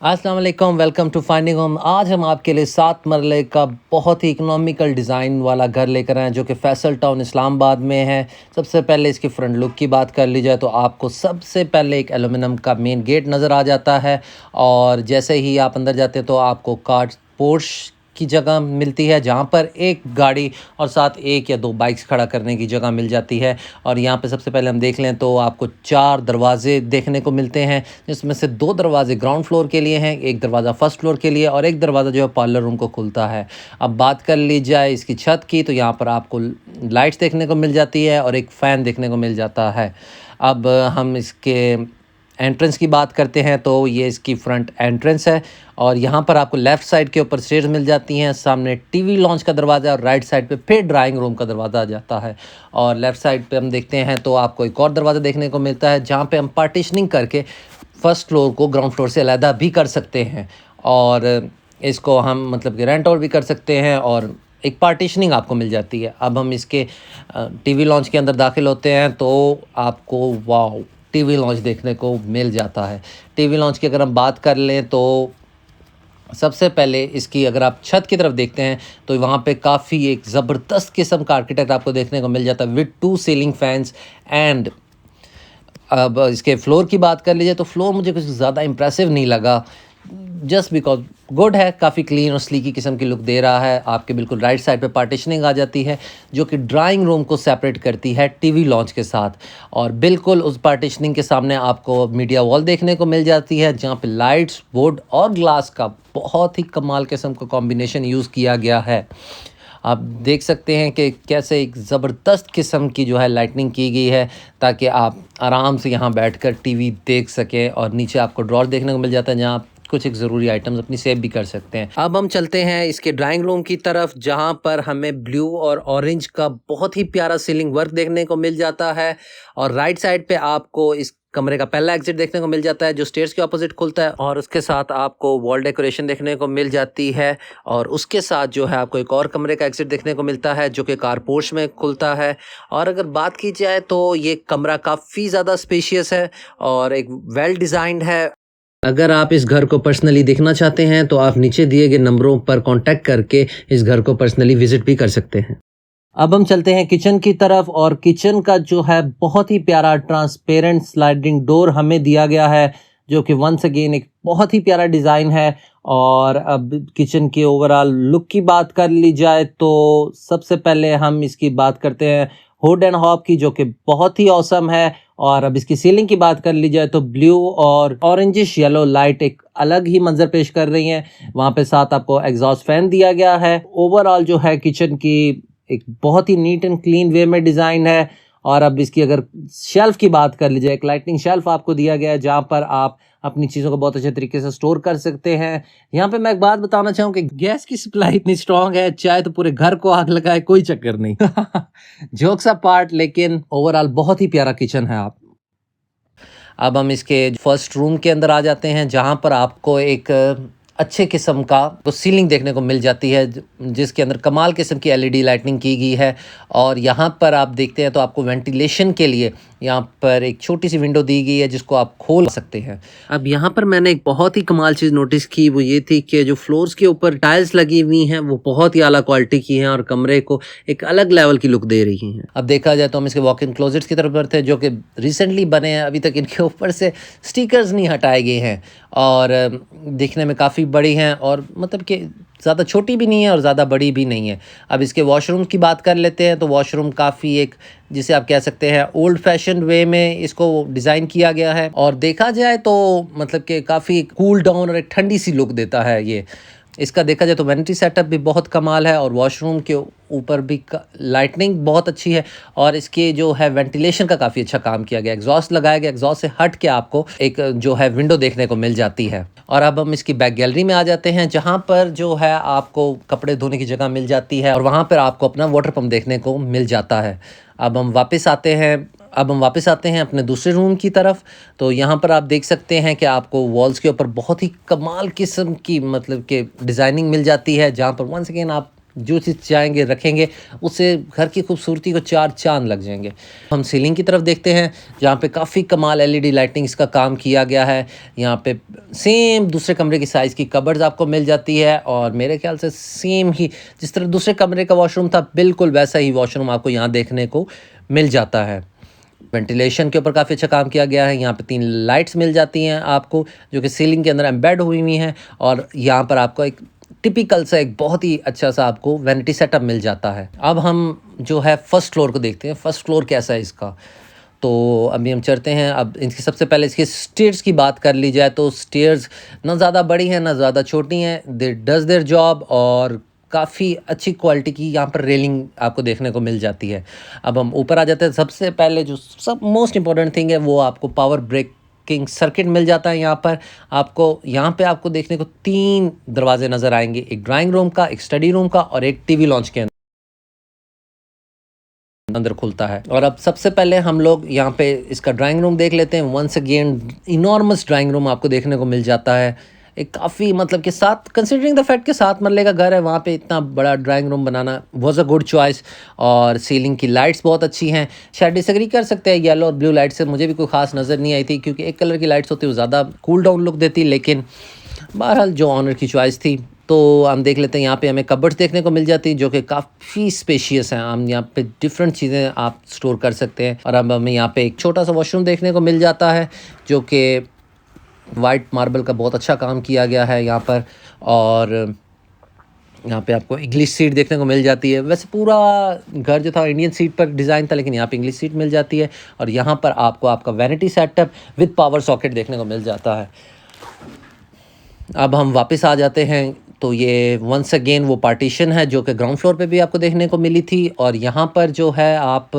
अस्सलाम वालेकुम, welcome to finding home. आज हम आपके लिए 7 मरले का बहुत ही इकोनॉमिकल डिज़ाइन वाला घर लेकर आए हैं जो कि फैसल टाउन इस्लामाबाद में है। सबसे पहले इसकी फ्रंट लुक की बात कर ली जाए तो आपको सबसे पहले एक एल्युमिनियम का मेन गेट नज़र आ जाता है और जैसे ही आप अंदर जाते हैं तो आपको कार पोर्श की जगह मिलती है जहाँ पर एक गाड़ी और साथ एक या दो बाइक्स खड़ा करने की जगह मिल जाती है। और यहाँ पे सबसे पहले हम देख लें तो आपको 4 दरवाजे देखने को मिलते हैं, जिसमें से 2 दरवाजे ग्राउंड फ्लोर के लिए हैं, एक दरवाज़ा फर्स्ट फ्लोर के लिए और एक दरवाज़ा जो है पार्लर रूम को खुलता है। अब बात कर ली जाए इसकी छत की तो यहाँ पर आपको लाइट्स देखने को मिल जाती है और एक फ़ैन देखने को मिल जाता है। अब हम इसके एंट्रेंस की बात करते हैं तो ये इसकी फ्रंट एंट्रेंस है और यहाँ पर आपको लेफ़्ट साइड के ऊपर स्टेयर्स मिल जाती हैं, सामने टीवी लॉन्च का दरवाज़ा और राइट साइड पे फिर ड्राइंग रूम का दरवाज़ा आ जाता है। और लेफ़्ट साइड पे हम देखते हैं तो आपको एक और दरवाज़ा देखने को मिलता है जहाँ पे हम पार्टीशनिंग करके फर्स्ट फ्लोर को ग्राउंड फ्लोर से अलहदा भी कर सकते हैं और इसको हम मतलब कि रेंट आउट भी कर सकते हैं और एक पार्टीशनिंग आपको मिल जाती है। अब हम इसके टीवी लॉन्च के अंदर दाखिल होते हैं तो आपको वाओ टीवी लॉन्च देखने को मिल जाता है। टीवी लॉन्च की अगर हम बात कर लें तो सबसे पहले इसकी अगर आप छत की तरफ देखते हैं तो वहाँ पे काफ़ी एक ज़बरदस्त किस्म का आर्किटेक्ट आपको देखने को मिल जाता है विद 2 सीलिंग फैंस एंड अब इसके फ्लोर की बात कर लीजिए तो फ्लोर मुझे कुछ ज़्यादा इम्प्रेसिव नहीं लगा, जस्ट बिकॉज गुड है, काफ़ी क्लीन और स्लीकी किस्म की लुक दे रहा है। आपके बिल्कुल राइट साइड पे पार्टीशनिंग आ जाती है जो कि ड्राइंग रूम को सेपरेट करती है टीवी लॉन्च के साथ और बिल्कुल उस पार्टीशनिंग के सामने आपको मीडिया वॉल देखने को मिल जाती है जहाँ पे लाइट्स, वुड और ग्लास का बहुत ही कमाल किस्म का कॉम्बिनेशन यूज़ किया गया है। आप देख सकते हैं कि कैसे एक ज़बरदस्त किस्म की जो है लाइटनिंग की गई है ताकि आप आराम से यहाँ बैठकर टीवी देख सकें और नीचे आपको ड्रॉर देखने को मिल जाता है जहाँ आप कुछ एक ज़रूरी आइटम्स अपनी सेव भी कर सकते हैं। अब हम चलते हैं इसके ड्राइंग रूम की तरफ जहाँ पर हमें ब्लू और ऑरेंज का बहुत ही प्यारा सीलिंग वर्क देखने को मिल जाता है और राइट साइड पे आपको इस कमरे का पहला एग्जिट देखने को मिल जाता है जो स्टेयर्स के ऑपोजिट खुलता है और उसके साथ आपको वॉल डेकोरेशन देखने को मिल जाती है और उसके साथ जो है आपको एक और कमरे का एग्जिट देखने को मिलता है जो कि कार पोर्च में खुलता है। और अगर बात की जाए तो ये कमरा काफ़ी ज़्यादा स्पेशियस है और एक वेल डिज़ाइंड है। अगर आप इस घर को पर्सनली देखना चाहते हैं तो आप नीचे दिए गए नंबरों पर कांटेक्ट करके इस घर को पर्सनली विजिट भी कर सकते हैं। अब हम चलते हैं किचन की तरफ और किचन का जो है बहुत ही प्यारा ट्रांसपेरेंट स्लाइडिंग डोर हमें दिया गया है जो कि वंस अगेन एक बहुत ही प्यारा डिज़ाइन है। और अब किचन के ओवरऑल लुक की बात कर ली जाए तो सबसे पहले हम इसकी बात करते हैं हुड एंड हॉब की जो कि बहुत ही औसम है। और अब इसकी सीलिंग की बात कर ली जाए तो ब्लू और ऑरेंजिश येलो लाइट एक अलग ही मंजर पेश कर रही हैं। वहाँ पे साथ आपको एग्जॉस्ट फैन दिया गया है। ओवरऑल जो है किचन की एक बहुत ही नीट एंड क्लीन वे में डिज़ाइन है। और अब इसकी अगर शेल्फ़ की बात कर लीजिए एक लाइटनिंग शेल्फ़ आपको दिया गया है जहाँ पर आप अपनी चीज़ों को बहुत अच्छे तरीके से स्टोर कर सकते हैं। यहाँ पे मैं एक बात बताना चाहूँ कि गैस की सप्लाई इतनी स्ट्रॉन्ग है चाहे तो पूरे घर को आग लगाए कोई चक्कर नहीं। जोक्स अपार्ट, लेकिन ओवरऑल बहुत ही प्यारा किचन है। आप अब हम इसके फर्स्ट रूम के अंदर आ जाते हैं जहाँ पर आपको एक अच्छे किस्म का तो सीलिंग देखने को मिल जाती है जिसके अंदर कमाल किस्म की एलईडी लाइटनिंग की गई है। और यहाँ पर आप देखते हैं तो आपको वेंटिलेशन के लिए यहाँ पर एक छोटी सी विंडो दी गई है जिसको आप खोल सकते हैं। अब यहाँ पर मैंने एक बहुत ही कमाल चीज़ नोटिस की, वो ये थी कि जो फ्लोर्स के ऊपर टाइल्स लगी हुई हैं वो बहुत ही आला क्वालिटी की हैं और कमरे को एक अलग लेवल की लुक दे रही हैं। अब देखा जाए तो हम इसके वॉक इन क्लोजेट्स की तरफ बढ़ते हैं जो कि रिसेंटली बने हैं, अभी तक इनके ऊपर से स्टिकर्स नहीं हटाए गए हैं और दिखने में काफ़ी बड़ी हैं और मतलब कि ज़्यादा छोटी भी नहीं है और ज़्यादा बड़ी भी नहीं है। अब इसके वॉशरूम की बात कर लेते हैं तो वॉशरूम काफ़ी एक जिसे आप कह सकते हैं ओल्ड फैशन वे में इसको डिज़ाइन किया गया है और देखा जाए तो मतलब कि काफ़ी कूल डाउन और एक ठंडी सी लुक देता है ये। इसका देखा जाए तो वैनिटी सेटअप भी बहुत कमाल है और वॉशरूम के ऊपर भी लाइटनिंग बहुत अच्छी है और इसके जो है वेंटिलेशन का काफ़ी अच्छा काम किया गया। एग्जॉस्ट लगाया गया, एग्जॉस्ट से हट के आपको एक जो है विंडो देखने को मिल जाती है। और अब हम इसकी बैक गैलरी में आ जाते हैं जहाँ पर जो है आपको कपड़े धोने की जगह मिल जाती है और वहाँ पर आपको अपना वाटर पम्प देखने को मिल जाता है। अब हम वापस आते हैं अपने दूसरे रूम की तरफ। तो यहाँ पर आप देख सकते हैं कि आपको वॉल्स के ऊपर बहुत ही कमाल किस्म की मतलब कि डिज़ाइनिंग मिल जाती है जहाँ पर वंस अगेन आप जो चीज़ चाहेंगे रखेंगे, उससे घर की खूबसूरती को चार चाँद लग जाएँगे। हम सीलिंग की तरफ देखते हैं, जहाँ पे काफ़ी कमाल एलईडी लाइटिंग्स का काम किया गया है। यहाँ पे सेम दूसरे कमरे की साइज़ की कबर्ड्स आपको मिल जाती है और मेरे ख़्याल से सेम ही जिस तरह दूसरे कमरे का वॉशरूम था, बिल्कुल वैसा ही वॉशरूम आपको यहाँ देखने को मिल जाता है। वेंटिलेशन के ऊपर काफ़ी अच्छा काम किया गया है। यहाँ पे 3 लाइट्स मिल जाती हैं आपको, जो कि सीलिंग के अंदर एम्बेड हुई हुई हैं और यहाँ पर आपको एक टिपिकल सा एक बहुत ही अच्छा सा आपको वैनिटी सेटअप मिल जाता है। अब हम जो है फर्स्ट फ्लोर को देखते हैं, फर्स्ट फ्लोर कैसा है इसका। तो अभी हम चलते हैं, अब इसकी सबसे पहले इसके स्टेयर्स की बात कर ली जाए तो स्टेयर्स ना ज़्यादा बड़ी हैं ना ज़्यादा छोटी हैं, दे डज़ देयर जॉब और काफ़ी अच्छी क्वालिटी की यहाँ पर रेलिंग आपको देखने को मिल जाती है। अब हम ऊपर आ जाते हैं, सबसे पहले जो सब मोस्ट इम्पॉर्टेंट थिंग है वो आपको पावर ब्रेकिंग सर्किट मिल जाता है। यहाँ पे आपको देखने को 3 दरवाजे नज़र आएंगे, एक ड्राइंग रूम का, एक स्टडी रूम का और एक टीवी लॉन्च के अंदर खुलता है। और अब सबसे पहले हम लोग यहाँ पे इसका ड्राइंग रूम देख लेते हैं। Once again enormous drawing room आपको देखने को मिल जाता है। एक काफ़ी मतलब कि साथ कंसिडरिंग द फैक्ट कि 7 मरले का घर है, वहाँ पे इतना बड़ा drawing room banana was a good choice. और सीलिंग की लाइट्स बहुत अच्छी हैं। शायद डिसएग्री कर सकते हैं, येलो और ब्लू लाइट से मुझे भी कोई ख़ास नज़र नहीं आई थी, क्योंकि एक कलर की लाइट्स होती है वो ज़्यादा कूल डाउन लुक देती, लेकिन बहरहाल जो ऑनर की चॉइस थी। तो हम देख लेते हैं, यहाँ पे हमें कबर्ड्स देखने को मिल जाती है जो कि काफ़ी स्पेशियस हैं। हम यहाँ पे डिफरेंट चीज़ें आप स्टोर कर सकते हैं। और अब हमें यहाँ पे एक छोटा सा वॉशरूम देखने को मिल जाता है जो कि वाइट मार्बल का बहुत अच्छा काम किया गया है यहाँ पर। और यहाँ पे आपको इंग्लिश सीट देखने को मिल जाती है। वैसे पूरा घर जो था इंडियन सीट पर डिज़ाइन था, लेकिन यहाँ पे इंग्लिश सीट मिल जाती है। और यहाँ पर आपको आपका vanity setup with power socket देखने को मिल जाता है। अब हम वापस आ जाते हैं, तो ये वंस अगेन वो पार्टीशन है जो कि ग्राउंड फ्लोर पे भी आपको देखने को मिली थी। और यहाँ पर जो है आप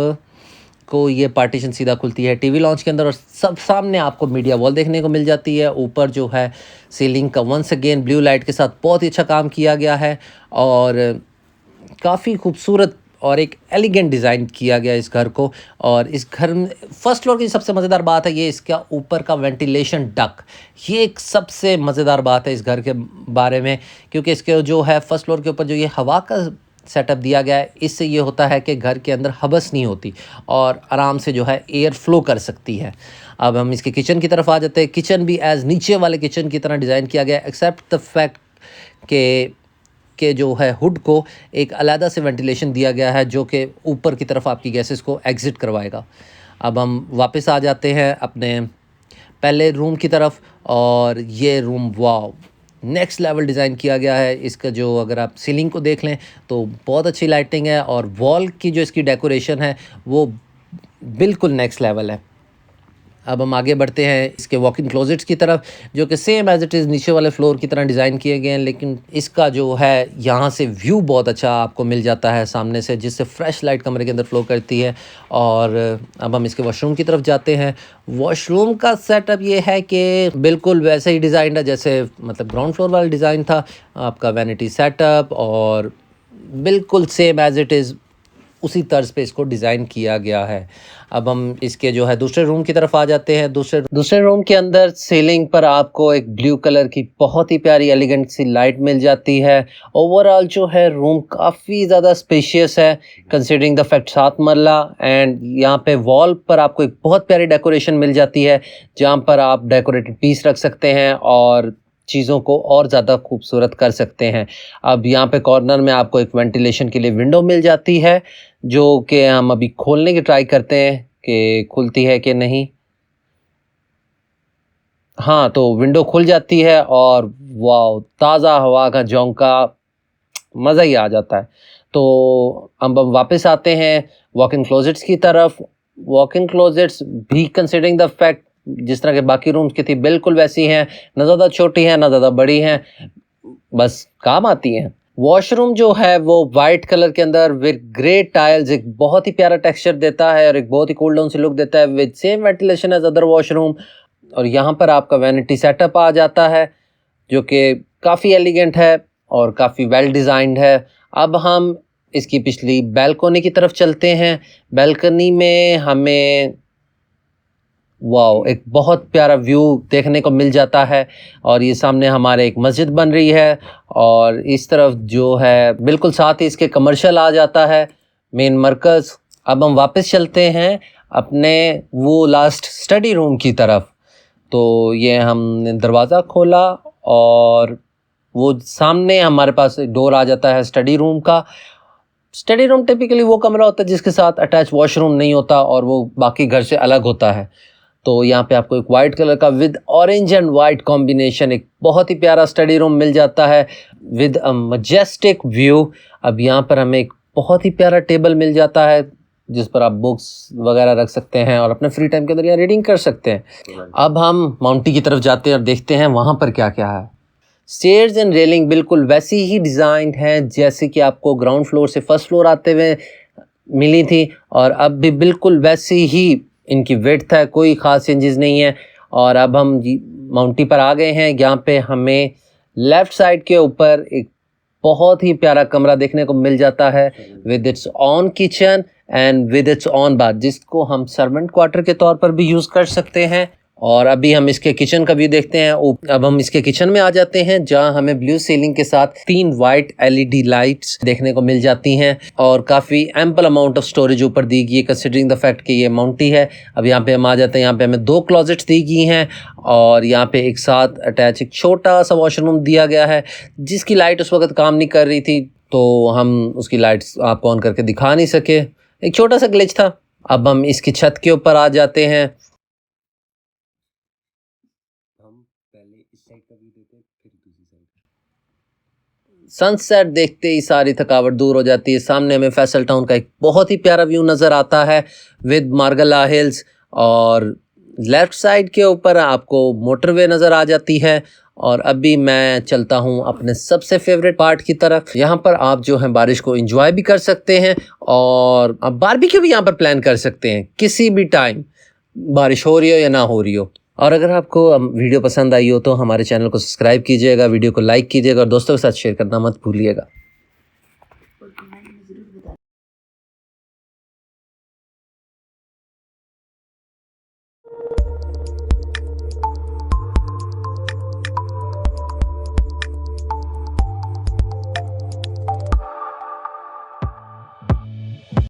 को ये पार्टीशन सीधा खुलती है टीवी लॉन्च के अंदर और सब सामने आपको मीडिया वॉल देखने को मिल जाती है। ऊपर जो है सीलिंग का वंस अगेन ब्लू लाइट के साथ बहुत ही अच्छा काम किया गया है और काफ़ी खूबसूरत और एक एलिगेंट डिज़ाइन किया गया इस घर को। और इस घर में फर्स्ट फ्लोर की सबसे मज़ेदार बात है ये इसका ऊपर का वेंटिलेशन डक। ये एक सबसे मज़ेदार बात है इस घर के बारे में, क्योंकि इसके जो है फर्स्ट फ्लोर के ऊपर जो ये हवा का सेटअप दिया गया है, इससे ये होता है कि घर के अंदर हबस नहीं होती और आराम से जो है एयर फ्लो कर सकती है। अब हम इसके किचन की तरफ आ जाते हैं। किचन भी एज़ नीचे वाले किचन की तरह डिज़ाइन किया गया है, एक्सेप्ट द फैक्ट के जो है हुड को एक अलग से वेंटिलेशन दिया गया है जो कि ऊपर की तरफ आपकी गैसेस को एग्ज़िट करवाएगा। अब हम वापस आ जाते हैं अपने पहले रूम की तरफ और ये रूम वाव नेक्स्ट लेवल डिज़ाइन किया गया है। इसका जो अगर आप सीलिंग को देख लें तो बहुत अच्छी लाइटिंग है और वॉल की जो इसकी डेकोरेशन है वो बिल्कुल नेक्स्ट लेवल है। अब हम आगे बढ़ते हैं इसके वॉक इन क्लोजेट्स की तरफ, जो कि सेम एज़ इट इज़ नीचे वाले फ्लोर की तरह डिज़ाइन किए गए हैं, लेकिन इसका जो है यहाँ से व्यू बहुत अच्छा आपको मिल जाता है सामने से, जिससे फ्रेश लाइट कमरे के अंदर फ्लो करती है। और अब हम इसके वॉशरूम की तरफ जाते हैं। वॉशरूम का सेटअप ये है कि बिल्कुल वैसे ही डिज़ाइन है जैसे मतलब ग्राउंड फ्लोर वाला डिज़ाइन था। आपका वैनिटी सेटअप और बिल्कुल सेम एज़ इट इज़ उसी तर्ज पे इसको डिज़ाइन किया गया है। अब हम इसके जो है दूसरे रूम की तरफ आ जाते हैं। दूसरे रूम के अंदर सीलिंग पर आपको एक ब्लू कलर की बहुत ही प्यारी एलिगेंट सी लाइट मिल जाती है। ओवरऑल जो है रूम काफ़ी ज़्यादा स्पेशियस है कंसिडरिंग द फैक्ट 7 मरला। एंड यहाँ पे वॉल पर आपको एक बहुत प्यारी डेकोरेशन मिल जाती है जहाँ पर आप डेकोरेटेड पीस रख सकते हैं और चीज़ों को और ज़्यादा खूबसूरत कर सकते हैं। अब यहाँ पे कॉर्नर में आपको एक वेंटिलेशन के लिए विंडो मिल जाती है जो कि हम अभी खोलने की ट्राई करते हैं कि खुलती है कि नहीं। हाँ, तो विंडो खुल जाती है और वाव ताज़ा हवा का झोंका मज़ा ही आ जाता है। तो अब हम वापस आते हैं वॉक इन क्लोजेट्स की तरफ। वॉक इन क्लोजेट्स भी कंसिडरिंग द फैक्ट जिस तरह के बाकी रूम्स की थी बिल्कुल वैसी हैं, ना ज़्यादा छोटी हैं ना ज़्यादा बड़ी हैं, बस काम आती हैं। वॉशरूम जो है वो वाइट कलर के अंदर विद ग्रे टाइल्स एक बहुत ही प्यारा टेक्सचर देता है और एक बहुत ही कूल डाउन सी लुक देता है with same ventilation as other washroom. और यहाँ पर आपका वैनिटी सेटअप आ जाता है जो कि काफ़ी एलिगेंट है और काफ़ी वेल डिज़ाइंड है। अब हम इसकी पिछली बैल्कोनी की तरफ चलते हैं। बैल्कनी में हमें वाओ, एक बहुत प्यारा व्यू देखने को मिल जाता है। और ये सामने हमारे एक मस्जिद बन रही है और इस तरफ जो है बिल्कुल साथ ही इसके कमर्शियल आ जाता है, मेन मरकज़। अब हम वापस चलते हैं अपने वो लास्ट स्टडी रूम की तरफ। तो ये हमने दरवाज़ा खोला और वो सामने हमारे पास डोर आ जाता है स्टडी रूम का। स्टडी रूम टिपिकली वो कमरा होता है जिसके साथ अटैच वॉशरूम नहीं होता और वो बाकी घर से अलग होता है। तो यहाँ पे आपको एक वाइट कलर का with orange and white combination एक बहुत ही प्यारा स्टडी रूम मिल जाता है विद अ मजेस्टिक व्यू। अब यहाँ पर हमें एक बहुत ही प्यारा टेबल मिल जाता है जिस पर आप बुक्स वगैरह रख सकते हैं और अपने फ्री टाइम के अंदर यहाँ रीडिंग कर सकते हैं। अब हम माउंटी की तरफ जाते हैं और देखते हैं वहाँ पर क्या क्या है। स्टेयर्स एंड रेलिंग बिल्कुल वैसी ही डिज़ाइन है जैसे कि आपको ग्राउंड फ्लोर से फर्स्ट फ्लोर आते हुए मिली थी और अब भी बिल्कुल वैसी ही इनकी विड्थ है, कोई ख़ास चेंजेस नहीं है। और अब हम माउंटी पर आ गए हैं। यहाँ पे हमें लेफ़्ट साइड के ऊपर एक बहुत ही प्यारा कमरा देखने को मिल जाता है with its on kitchen and with its on bath, जिसको हम सर्वेंट क्वार्टर के तौर पर भी यूज़ कर सकते हैं। और अभी हम इसके किचन का व्यू देखते हैं। अब हम इसके किचन में आ जाते हैं जहां हमें ब्लू सीलिंग के साथ 3 वाइट एलईडी लाइट्स देखने को मिल जाती हैं और काफ़ी एम्पल अमाउंट ऑफ स्टोरेज ऊपर दी गई है कंसिडरिंग द फैक्ट कि ये माउंटी है। अब यहाँ पे हम आ जाते हैं। यहाँ पे हमें 2 क्लोजेट्स दी गई हैं और यहाँ पे एक साथ अटैच एक छोटा सा वॉशरूम दिया गया है जिसकी लाइट उस वक्त काम नहीं कर रही थी, तो हम उसकी लाइट्स आपको ऑन करके दिखा नहीं सके, एक छोटा सा ग्लिच था। अब हम इसकी छत के ऊपर आ जाते हैं। पहले इस साइड का व्यू देते हैं फिर दूसरी साइड। सनसेट देखते ही सारी थकावट दूर हो जाती है। सामने हमें फैसल टाउन का एक बहुत ही प्यारा व्यू नज़र आता है विद मार्गला हिल्स और लेफ़्ट साइड के ऊपर आपको मोटरवे नज़र आ जाती है। और अभी मैं चलता हूँ अपने सबसे फेवरेट पार्ट की तरफ। यहाँ पर आप जो है बारिश को एंजॉय भी कर सकते हैं और आप बारबेक्यू भी यहाँ पर प्लान कर सकते हैं किसी भी टाइम, बारिश हो रही हो या ना हो रही हो। और अगर आपको वीडियो पसंद आई हो तो हमारे चैनल को सब्सक्राइब कीजिएगा, वीडियो को लाइक कीजिएगा और दोस्तों के साथ शेयर करना मत भूलिएगा।